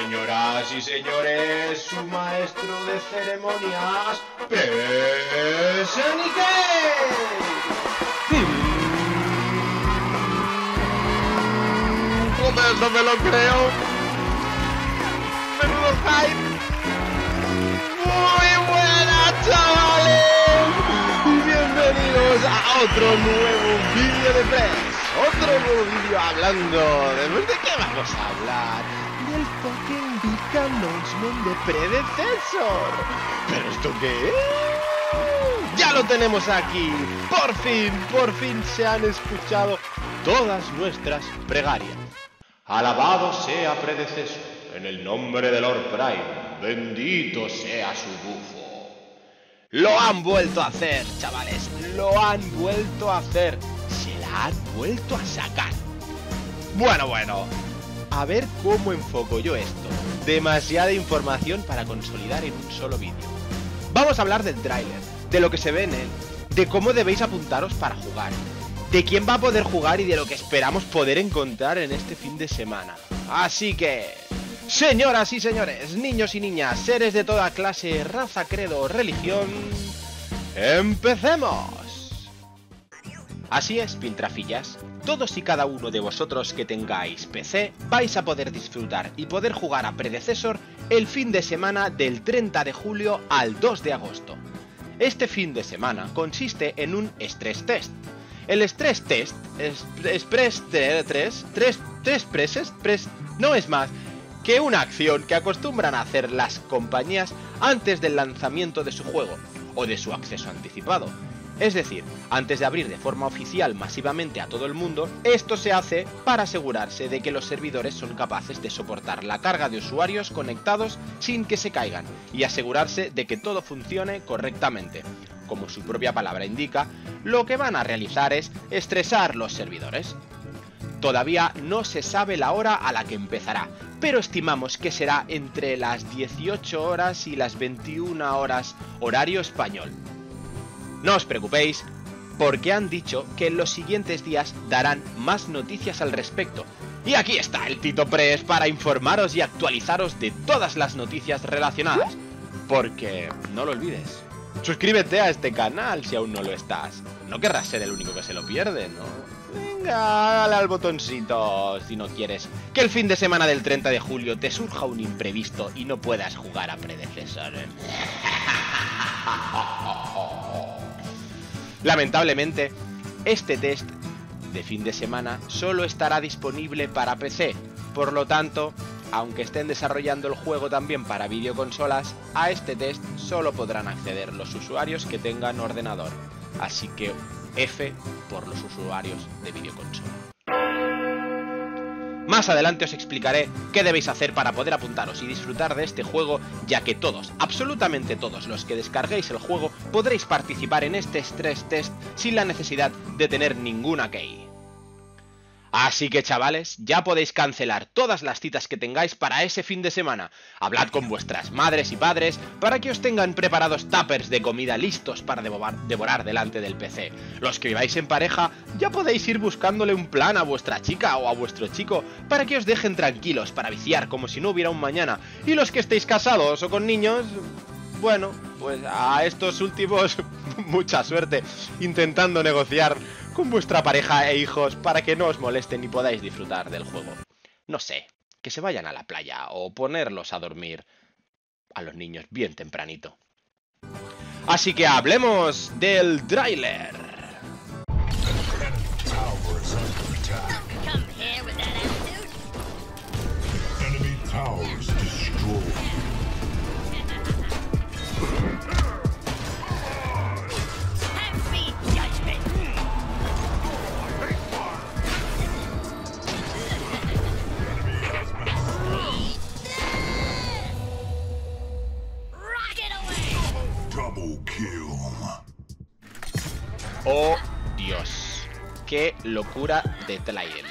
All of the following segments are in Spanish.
Señoras y señores, su maestro de ceremonias, Presenique. Joder, no me lo creo. Menudo hype. Muy buenas, chavales. Y bienvenidos a otro nuevo vídeo de Press. Otro nuevo vídeo hablando de qué vamos a hablar. Del fucking big announcement de Predecessor. ¿Pero esto qué es? ¡Ya lo tenemos aquí! Por fin se han escuchado todas nuestras plegarias. Alabado sea Predecessor, en el nombre de Lord Prime, bendito sea su bufo. Lo han vuelto a hacer, chavales, lo han vuelto a hacer. Se la han vuelto a sacar. Bueno, a ver cómo enfoco yo esto. Demasiada información para consolidar en un solo vídeo. Vamos a hablar del tráiler, de lo que se ve en él, de cómo debéis apuntaros para jugar, de quién va a poder jugar y de lo que esperamos poder encontrar en este fin de semana. Así que, señoras y señores, niños y niñas, seres de toda clase, raza, credo, religión, ¡empecemos! Así es, piltrafillas, todos y cada uno de vosotros que tengáis PC vais a poder disfrutar y poder jugar a Predecessor el fin de semana del 30 de julio al 2 de agosto. Este fin de semana consiste en un Stress Test. El Stress Test no es más que una acción que acostumbran a hacer las compañías antes del lanzamiento de su juego o de su acceso anticipado. Es decir, antes de abrir de forma oficial masivamente a todo el mundo, esto se hace para asegurarse de que los servidores son capaces de soportar la carga de usuarios conectados sin que se caigan y asegurarse de que todo funcione correctamente. Como su propia palabra indica, lo que van a realizar es estresar los servidores. Todavía no se sabe la hora a la que empezará, pero estimamos que será entre las 18 horas y las 21 horas horario español. No os preocupéis, porque han dicho que en los siguientes días darán más noticias al respecto. Y aquí está el Tito Press para informaros y actualizaros de todas las noticias relacionadas. Porque, no lo olvides, suscríbete a este canal si aún no lo estás. No querrás ser el único que se lo pierde, ¿no? Venga, dale al botoncito si no quieres que el fin de semana del 30 de julio te surja un imprevisto y no puedas jugar a Predecessor. Lamentablemente, este test de fin de semana solo estará disponible para PC, por lo tanto, aunque estén desarrollando el juego también para videoconsolas, a este test solo podrán acceder los usuarios que tengan ordenador, así que F por los usuarios de videoconsola. Más adelante os explicaré qué debéis hacer para poder apuntaros y disfrutar de este juego, ya que todos, absolutamente todos los que descarguéis el juego podréis participar en este Stress Test sin la necesidad de tener ninguna key. Así que chavales, ya podéis cancelar todas las citas que tengáis para ese fin de semana. Hablad con vuestras madres y padres para que os tengan preparados tuppers de comida listos para devorar delante del PC. Los que viváis en pareja, ya podéis ir buscándole un plan a vuestra chica o a vuestro chico para que os dejen tranquilos para viciar como si no hubiera un mañana. Y los que estéis casados o con niños, bueno, pues a estos últimos mucha suerte intentando negociar con vuestra pareja e hijos para que no os molesten y podáis disfrutar del juego. No sé, que se vayan a la playa o ponerlos a dormir a los niños bien tempranito. Así que hablemos del tráiler. Oh, Dios. Qué locura de tráiler.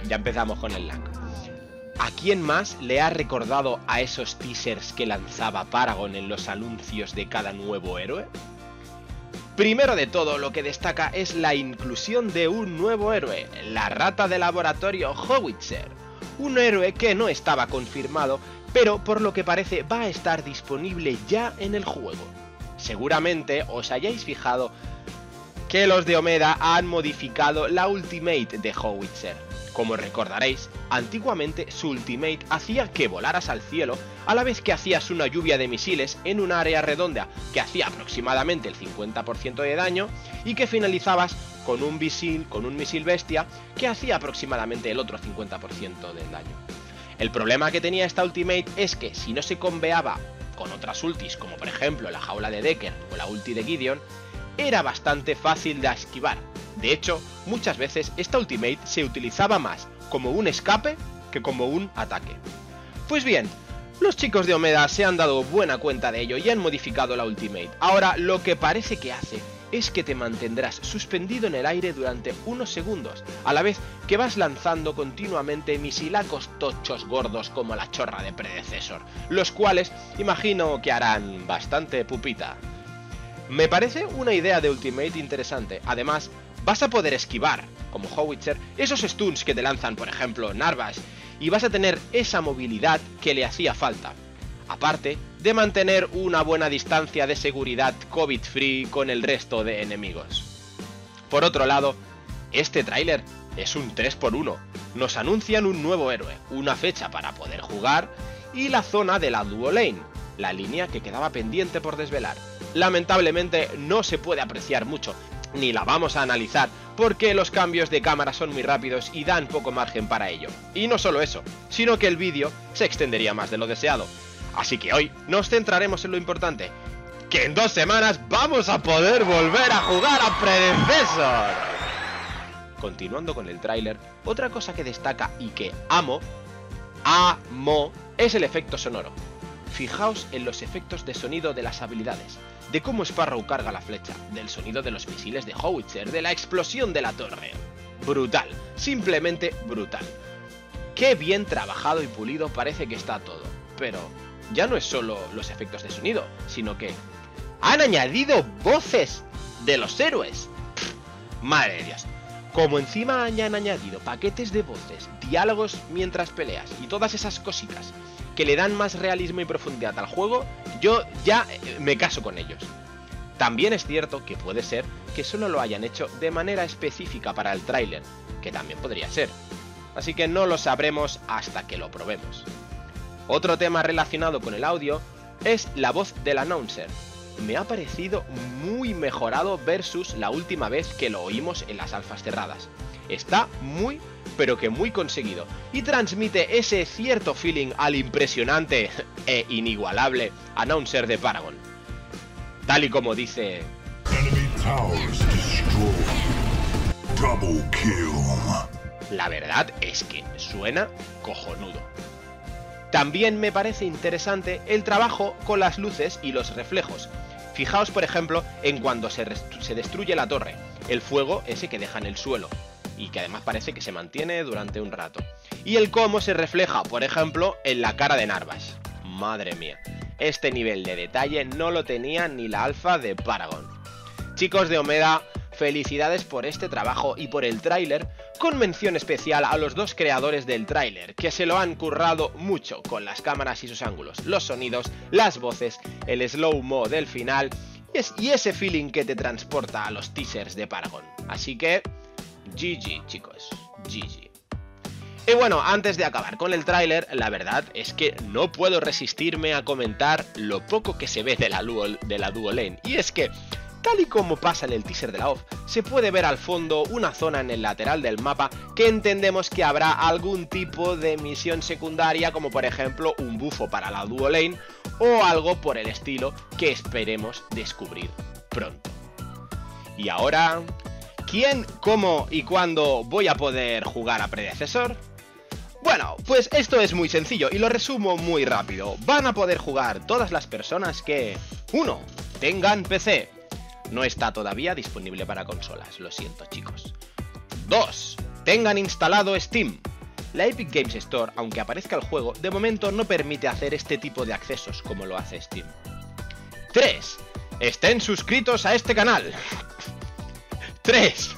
Ya empezamos con el lag. ¿A quién más le ha recordado a esos teasers que lanzaba Paragon en los anuncios de cada nuevo héroe? Primero de todo, lo que destaca es la inclusión de un nuevo héroe, la rata de laboratorio Howitzer. un héroe que no estaba confirmado, pero por lo que parece va a estar disponible ya en el juego. Seguramente os hayáis fijado que los de Omeda han modificado la Ultimate de Howitzer. Como recordaréis, antiguamente su Ultimate hacía que volaras al cielo a la vez que hacías una lluvia de misiles en un área redonda que hacía aproximadamente el 50% de daño y que finalizabas con un misil bestia que hacía aproximadamente el otro 50% del daño. El problema que tenía esta Ultimate es que si no se combeaba con otras ultis como por ejemplo la jaula de Decker o la ulti de Gideon, era bastante fácil de esquivar. De hecho, muchas veces esta Ultimate se utilizaba más como un escape que como un ataque. Pues bien, los chicos de Omeda se han dado buena cuenta de ello y han modificado la Ultimate. Ahora lo que parece que hace es que te mantendrás suspendido en el aire durante unos segundos, a la vez que vas lanzando continuamente misilacos tochos gordos como la chorra de Predecessor, los cuales imagino que harán bastante pupita. Me parece una idea de Ultimate interesante. Además, vas a poder esquivar, como Howitzer, esos stuns que te lanzan, por ejemplo, Narvash, y vas a tener esa movilidad que le hacía falta. Aparte de mantener una buena distancia de seguridad COVID-free con el resto de enemigos. Por otro lado, este tráiler es un 3x1. Nos anuncian un nuevo héroe, una fecha para poder jugar y la zona de la Duo Lane, la línea que quedaba pendiente por desvelar. Lamentablemente no se puede apreciar mucho, ni la vamos a analizar, porque los cambios de cámara son muy rápidos y dan poco margen para ello. Y no solo eso, sino que el vídeo se extendería más de lo deseado. Así que hoy nos centraremos en lo importante, que en 2 semanas vamos a poder volver a jugar a Predecessor. Continuando con el tráiler, otra cosa que destaca y que amo, es el efecto sonoro. Fijaos en los efectos de sonido de las habilidades, de cómo Sparrow carga la flecha, del sonido de los misiles de Howitzer, de la explosión de la torre. Brutal, simplemente brutal. Qué bien trabajado y pulido parece que está todo, pero ya no es solo los efectos de sonido, sino que han añadido voces de los héroes. Madre de Dios. Como encima hayan añadido paquetes de voces, diálogos mientras peleas y todas esas cositas que le dan más realismo y profundidad al juego, yo ya me caso con ellos. También es cierto que puede ser que solo lo hayan hecho de manera específica para el tráiler, que también podría ser. Así que no lo sabremos hasta que lo probemos. Otro tema relacionado con el audio es la voz del announcer. Me ha parecido muy mejorado versus la última vez que lo oímos en las alfas cerradas. Está muy, pero que muy conseguido y transmite ese cierto feeling al impresionante e inigualable announcer de Paragon. Tal y como dice... Enemy towers destroyed. Double kill. La verdad es que suena cojonudo. También me parece interesante el trabajo con las luces y los reflejos. Fijaos por ejemplo en cuando se destruye la torre, el fuego ese que deja en el suelo, y que además parece que se mantiene durante un rato. Y el cómo se refleja, por ejemplo, en la cara de Narvash. Madre mía, este nivel de detalle no lo tenía ni la alfa de Paragon. Chicos de Omeda, felicidades por este trabajo y por el tráiler, con mención especial a los 2 creadores del tráiler, que se lo han currado mucho con las cámaras y sus ángulos, los sonidos, las voces, el slow-mo del final y ese feeling que te transporta a los teasers de Paragon. Así que... GG, chicos, GG. Y bueno, antes de acabar con el tráiler, la verdad es que no puedo resistirme a comentar lo poco que se ve de la Duo Lane. Y es que, tal y como pasa en el teaser de la OFF, se puede ver al fondo una zona en el lateral del mapa que entendemos que habrá algún tipo de misión secundaria, como por ejemplo un bufo para la Duo Lane o algo por el estilo que esperemos descubrir pronto. Y ahora... ¿quién, cómo y cuándo voy a poder jugar a Predecessor? Bueno, pues esto es muy sencillo y lo resumo muy rápido. Van a poder jugar todas las personas que... 1. Tengan PC. No está todavía disponible para consolas, lo siento chicos. 2. Tengan instalado Steam. La Epic Games Store, aunque aparezca el juego, de momento no permite hacer este tipo de accesos como lo hace Steam. 3. Estén suscritos a este canal. 3.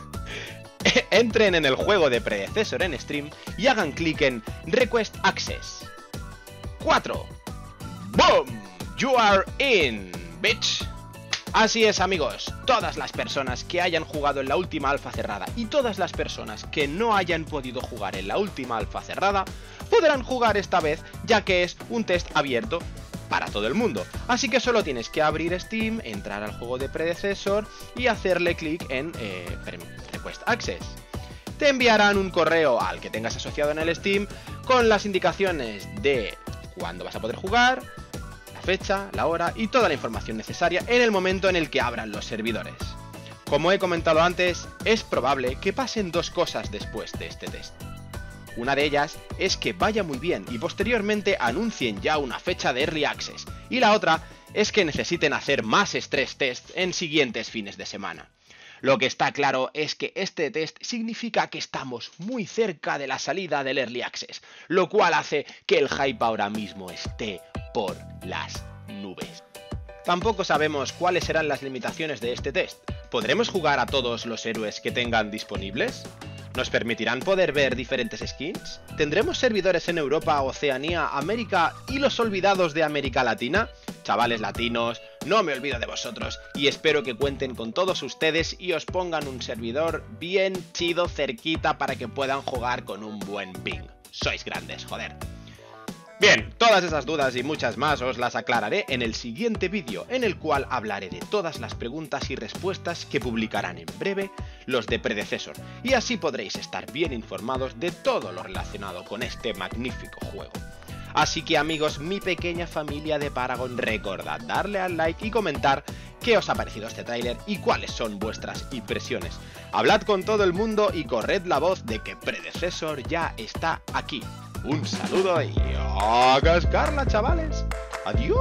entren en el juego de Predecessor en Steam y hagan clic en Request Access. 4. ¡Boom! You are in, bitch. Así es, amigos, todas las personas que hayan jugado en la última alfa cerrada y todas las personas que no hayan podido jugar en la última alfa cerrada podrán jugar esta vez, ya que es un test abierto para todo el mundo. Así que solo tienes que abrir Steam, entrar al juego de Predecessor y hacerle clic en Request Access. Te enviarán un correo al que tengas asociado en el Steam con las indicaciones de cuándo vas a poder jugar, fecha, la hora y toda la información necesaria en el momento en el que abran los servidores. Como he comentado antes, es probable que pasen dos cosas después de este test. Una de ellas es que vaya muy bien y posteriormente anuncien ya una fecha de Early Access, y la otra es que necesiten hacer más stress tests en siguientes fines de semana. Lo que está claro es que este test significa que estamos muy cerca de la salida del Early Access, lo cual hace que el hype ahora mismo esté por las nubes. Tampoco sabemos cuáles serán las limitaciones de este test. ¿Podremos jugar a todos los héroes que tengan disponibles? ¿Nos permitirán poder ver diferentes skins? ¿Tendremos servidores en Europa, Oceanía, América y los olvidados de América Latina? Chavales latinos, no me olvido de vosotros y espero que cuenten con todos ustedes y os pongan un servidor bien chido cerquita para que puedan jugar con un buen ping. Sois grandes, joder. Bien, todas esas dudas y muchas más os las aclararé en el siguiente vídeo, en el cual hablaré de todas las preguntas y respuestas que publicarán en breve los de Predecessor, y así podréis estar bien informados de todo lo relacionado con este magnífico juego. Así que amigos, mi pequeña familia de Paragon, recordad darle al like y comentar qué os ha parecido este tráiler y cuáles son vuestras impresiones. Hablad con todo el mundo y corred la voz de que Predecessor ya está aquí. Un saludo y a cascarla, chavales. Adiós.